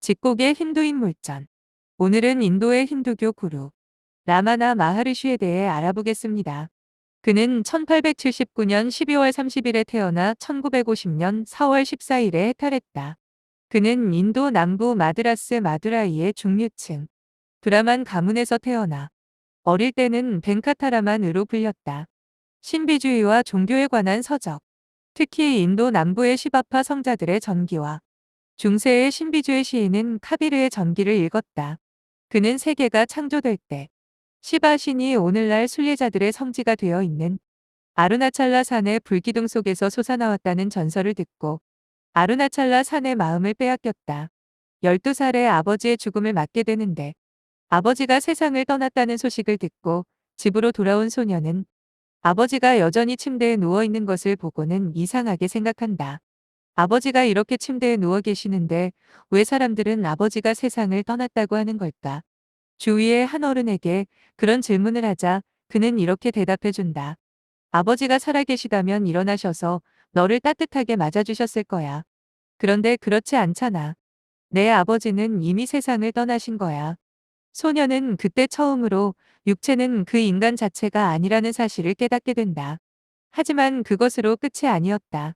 집곡의 힌두인 물전. 오늘은 인도의 힌두교 구루 라마나 마하르시에 대해 알아보겠습니다. 그는 1879년 12월 30일에 태어나 1950년 4월 14일에 해탈했다. 그는 인도 남부 마드라스 마두라이의 중류층 브라만 가문에서 태어나 어릴 때는 벤카타라만으로 불렸다. 신비주의와 종교에 관한 서적, 특히 인도 남부의 시바파 성자들의 전기와 중세의 신비주의 시인은 카비르의 전기를 읽었다. 그는 세계가 창조될 때 시바 신이 오늘날 순례자들의 성지가 되어 있는 아루나찰라 산의 불기둥 속에서 솟아나왔다는 전설을 듣고 아루나찰라 산의 마음을 빼앗겼다. 12살에 아버지의 죽음을 맞게 되는데 아버지가 세상을 떠났다는 소식을 듣고 집으로 돌아온 소녀는 아버지가 여전히 침대에 누워 있는 것을 보고는 이상하게 생각한다. 아버지가 이렇게 침대에 누워 계시는데 왜 사람들은 아버지가 세상을 떠났다고 하는 걸까? 주위의 한 어른에게 그런 질문을 하자 그는 이렇게 대답해 준다. 아버지가 살아계시다면 일어나셔서 너를 따뜻하게 맞아주셨을 거야. 그런데 그렇지 않잖아. 내 아버지는 이미 세상을 떠나신 거야. 소녀는 그때 처음으로 육체는 그 인간 자체가 아니라는 사실을 깨닫게 된다. 하지만 그것으로 끝이 아니었다.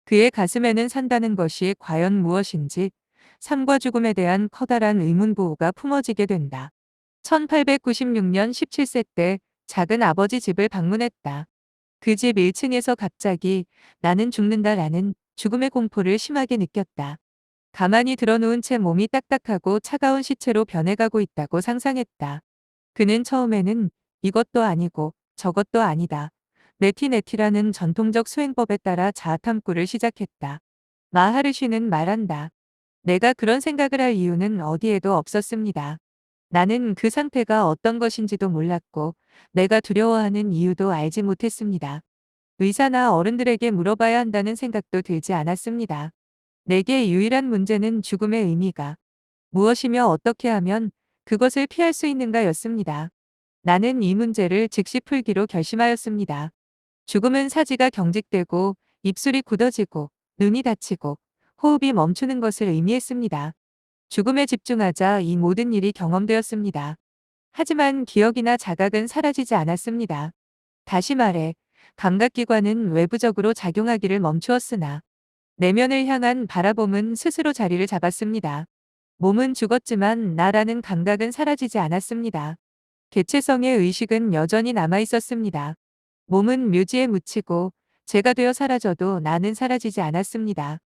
그의 가슴에는 산다는 것이 과연 무엇인지 삶과 죽음에 대한 커다란 의문부호가 품어지게 된다. 1896년 17세 때 작은 아버지 집을 방문했다. 그 집 1층에서 갑자기 나는 죽는다라는 죽음의 공포를 심하게 느꼈다. 가만히 들어놓은 채 몸이 딱딱하고 차가운 시체로 변해가고 있다고 상상했다. 그는 처음에는 이것도 아니고 저것도 아니다. 네티네티라는 전통적 수행법에 따라 자아탐구를 시작했다. 마하르시는 말한다. 내가 그런 생각을 할 이유는 어디에도 없었습니다. 나는 그 상태가 어떤 것인지도 몰랐고 내가 두려워하는 이유도 알지 못했습니다. 의사나 어른들에게 물어봐야 한다는 생각도 들지 않았습니다. 내게 유일한 문제는 죽음의 의미가 무엇이며 어떻게 하면 그것을 피할 수 있는가였습니다. 나는 이 문제를 즉시 풀기로 결심하였습니다. 죽음은 사지가 경직되고 입술이 굳어지고 눈이 닫히고 호흡이 멈추는 것을 의미했습니다. 죽음에 집중하자 이 모든 일이 경험되었습니다. 하지만 기억이나 자각은 사라지지 않았습니다. 다시 말해, 감각기관은 외부적으로 작용하기를 멈추었으나 내면을 향한 바라봄은 스스로 자리를 잡았습니다. 몸은 죽었지만 나라는 감각은 사라지지 않았습니다. 개체성의 의식은 여전히 남아 있었습니다. 몸은 묘지에 묻히고 제가 되어 사라져도 나는 사라지지 않았습니다.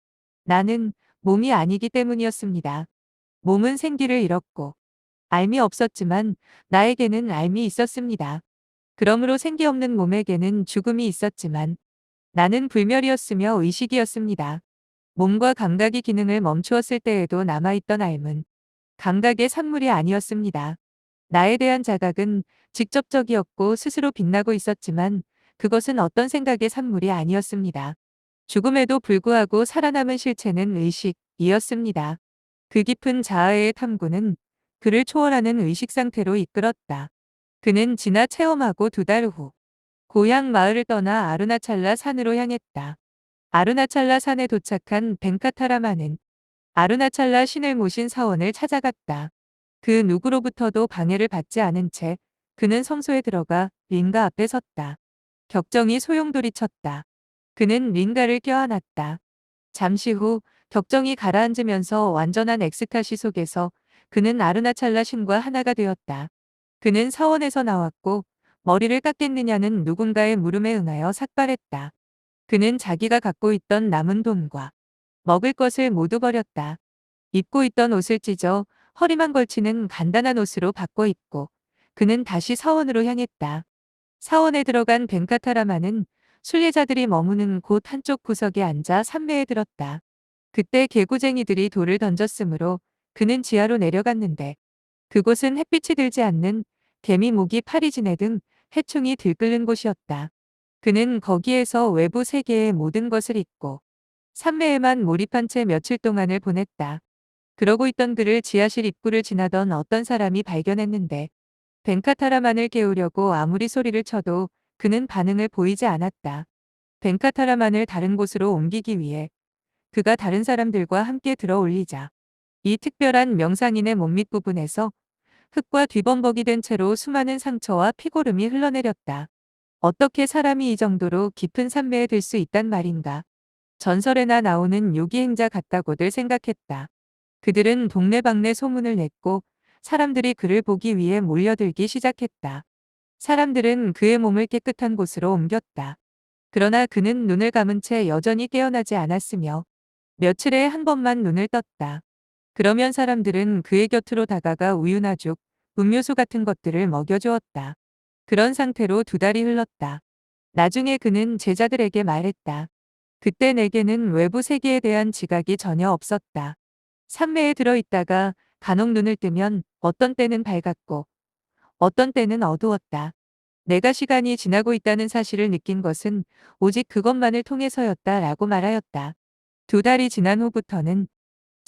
나는 몸이 아니기 때문이었습니다. 몸은 생기를 잃었고 알미 없었지만 나에게는 알미 있었습니다. 그러므로 생기 없는 몸에게는 죽음이 있었지만 나는 불멸이었으며 의식이었습니다. 몸과 감각이 기능을 멈추었을 때에도 남아있던 알은 감각의 산물이 아니었습니다. 나에 대한 자각은 직접적이었고 스스로 빛나고 있었지만 그것은 어떤 생각의 산물이 아니었습니다. 죽음에도 불구하고 살아남은 실체는 의식이었습니다. 그 깊은 자아의 탐구는 그를 초월하는 의식 상태로 이끌었다. 그는 지나 체험하고 2달 후 고향 마을을 떠나 아루나찰라 산으로 향했다. 아루나찰라 산에 도착한 벤카타라마는 아루나찰라 신을 모신 사원을 찾아갔다. 그 누구로부터도 방해를 받지 않은 채 그는 성소에 들어가 링가 앞에 섰다. 격정이 소용돌이쳤다. 그는 링가를 껴안았다. 잠시 후 격정이 가라앉으면서 완전한 엑스타시 속에서 그는 아르나찰라 신과 하나가 되었다. 그는 사원에서 나왔고 머리를 깎겠느냐는 누군가의 물음에 응하여 삭발했다. 그는 자기가 갖고 있던 남은 돈과 먹을 것을 모두 버렸다. 입고 있던 옷을 찢어 허리만 걸치는 간단한 옷으로 바꿔 입고 그는 다시 사원으로 향했다. 사원에 들어간 벤카타라마는 순례자들이 머무는 곳 한쪽 구석에 앉아 삼매에 들었다. 그때 개구쟁이들이 돌을 던졌으므로 그는 지하로 내려갔는데 그곳은 햇빛이 들지 않는 개미, 모기, 파리지네 등 해충이 들끓는 곳이었다. 그는 거기에서 외부 세계의 모든 것을 잊고 삼매에만 몰입한 채 며칠 동안을 보냈다. 그러고 있던 그를 지하실 입구를 지나던 어떤 사람이 발견했는데 벤카타라만을 깨우려고 아무리 소리를 쳐도 그는 반응을 보이지 않았다. 벤카타라만을 다른 곳으로 옮기기 위해 그가 다른 사람들과 함께 들어 올리자 이 특별한 명상인의 몸밑 부분에서 흙과 뒤범벅이 된 채로 수많은 상처와 피고름이 흘러내렸다. 어떻게 사람이 이 정도로 깊은 산매에 들 수 있단 말인가. 전설에나 나오는 요기행자 같다고들 생각했다. 그들은 동네방네 소문을 냈고 사람들이 그를 보기 위해 몰려들기 시작했다. 사람들은 그의 몸을 깨끗한 곳으로 옮겼다. 그러나 그는 눈을 감은 채 여전히 깨어나지 않았으며 며칠에 한 번만 눈을 떴다. 그러면 사람들은 그의 곁으로 다가가 우유나 죽, 음료수 같은 것들을 먹여주었다. 그런 상태로 2달이 흘렀다. 나중에 그는 제자들에게 말했다. 그때 내게는 외부 세계에 대한 지각이 전혀 없었다. 산매에 들어있다가 간혹 눈을 뜨면 어떤 때는 밝았고 어떤 때는 어두웠다. 내가 시간이 지나고 있다는 사실을 느낀 것은 오직 그것만을 통해서였다라고 말하였다. 2달이 지난 후부터는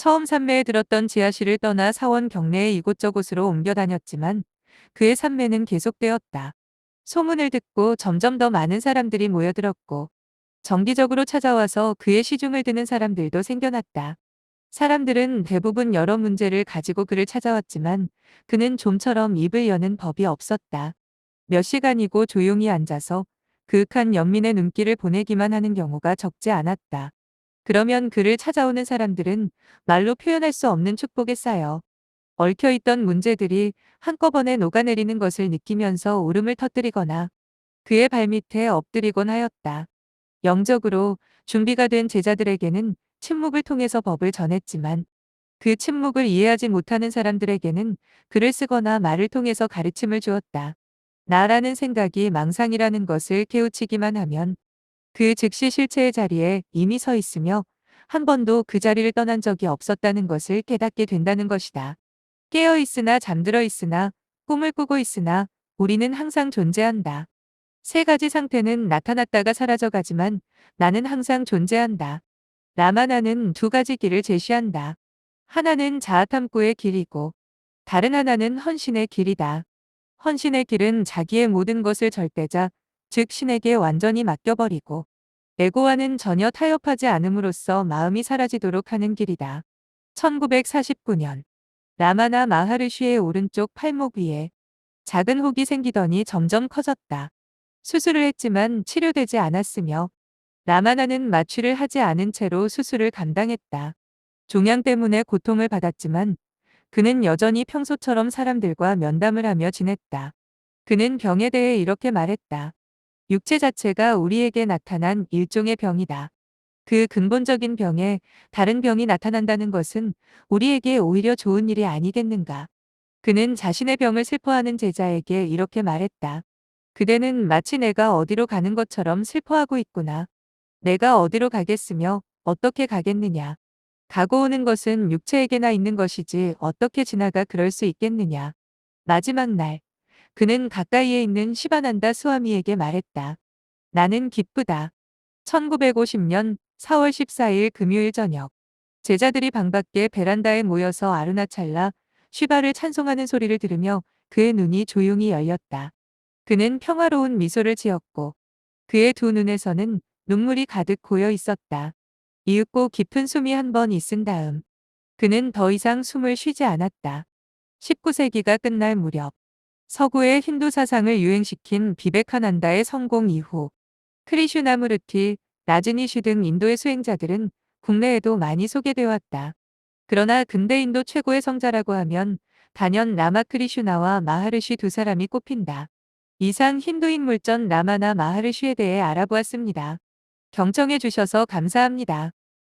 처음 산매에 들었던 지하실을 떠나 사원 경내의 이곳저곳으로 옮겨 다녔지만 그의 산매는 계속되었다. 소문을 듣고 점점 더 많은 사람들이 모여들었고 정기적으로 찾아와서 그의 시중을 드는 사람들도 생겨났다. 사람들은 대부분 여러 문제를 가지고 그를 찾아왔지만 그는 좀처럼 입을 여는 법이 없었다. 몇 시간이고 조용히 앉아서 그윽한 연민의 눈길을 보내기만 하는 경우가 적지 않았다. 그러면 그를 찾아오는 사람들은 말로 표현할 수 없는 축복에 쌓여 얽혀있던 문제들이 한꺼번에 녹아내리는 것을 느끼면서 울음을 터뜨리거나 그의 발밑에 엎드리곤 하였다. 영적으로 준비가 된 제자들에게는 침묵을 통해서 법을 전했지만 그 침묵을 이해하지 못하는 사람들에게는 글을 쓰거나 말을 통해서 가르침을 주었다. 나라는 생각이 망상이라는 것을 깨우치기만 하면 그 즉시 실체의 자리에 이미 서 있으며 한 번도 그 자리를 떠난 적이 없었다는 것을 깨닫게 된다는 것이다. 깨어 있으나 잠들어 있으나 꿈을 꾸고 있으나 우리는 항상 존재한다. 3가지 상태는 나타났다가 사라져가지만 나는 항상 존재한다. 라마나는 2가지 길을 제시한다. 하나는 자아탐구의 길이고 다른 하나는 헌신의 길이다. 헌신의 길은 자기의 모든 것을 절대자, 즉 신에게 완전히 맡겨버리고 에고와는 전혀 타협하지 않음으로써 마음이 사라지도록 하는 길이다. 1949년 라마나 마하르쉬의 오른쪽 팔목 위에 작은 혹이 생기더니 점점 커졌다. 수술을 했지만 치료되지 않았으며 라마나는 마취를 하지 않은 채로 수술을 감당했다. 종양 때문에 고통을 받았지만 그는 여전히 평소처럼 사람들과 면담을 하며 지냈다. 그는 병에 대해 이렇게 말했다. 육체 자체가 우리에게 나타난 일종의 병이다. 그 근본적인 병에 다른 병이 나타난다는 것은 우리에게 오히려 좋은 일이 아니겠는가. 그는 자신의 병을 슬퍼하는 제자에게 이렇게 말했다. 그대는 마치 내가 어디로 가는 것처럼 슬퍼하고 있구나. 내가 어디로 가겠으며 어떻게 가겠느냐. 가고 오는 것은 육체에게나 있는 것이지 어떻게 지나가 그럴 수 있겠느냐. 마지막 날 그는 가까이에 있는 시바난다 스와미에게 말했다. 나는 기쁘다. 1950년 4월 14일 금요일 저녁 제자들이 방 밖에 베란다에 모여서 아루나찰라 쉬바를 찬송하는 소리를 들으며 그의 눈이 조용히 열렸다. 그는 평화로운 미소를 지었고 그의 2눈에서는 눈물이 가득 고여 있었다. 이윽고 깊은 숨이 한 번 있은 다음 그는 더 이상 숨을 쉬지 않았다. 19세기가 끝날 무렵 서구의 힌두 사상을 유행시킨 비베카난다의 성공 이후 크리슈나무르티, 라즈니슈 등 인도의 수행자들은 국내에도 많이 소개되어 왔다. 그러나 근대 인도 최고의 성자라고 하면 단연 라마크리슈나와 마하르시 2사람이 꼽힌다. 이상 힌두인 물전 라마나 마하르시에 대해 알아보았습니다. 경청해 주셔서 감사합니다.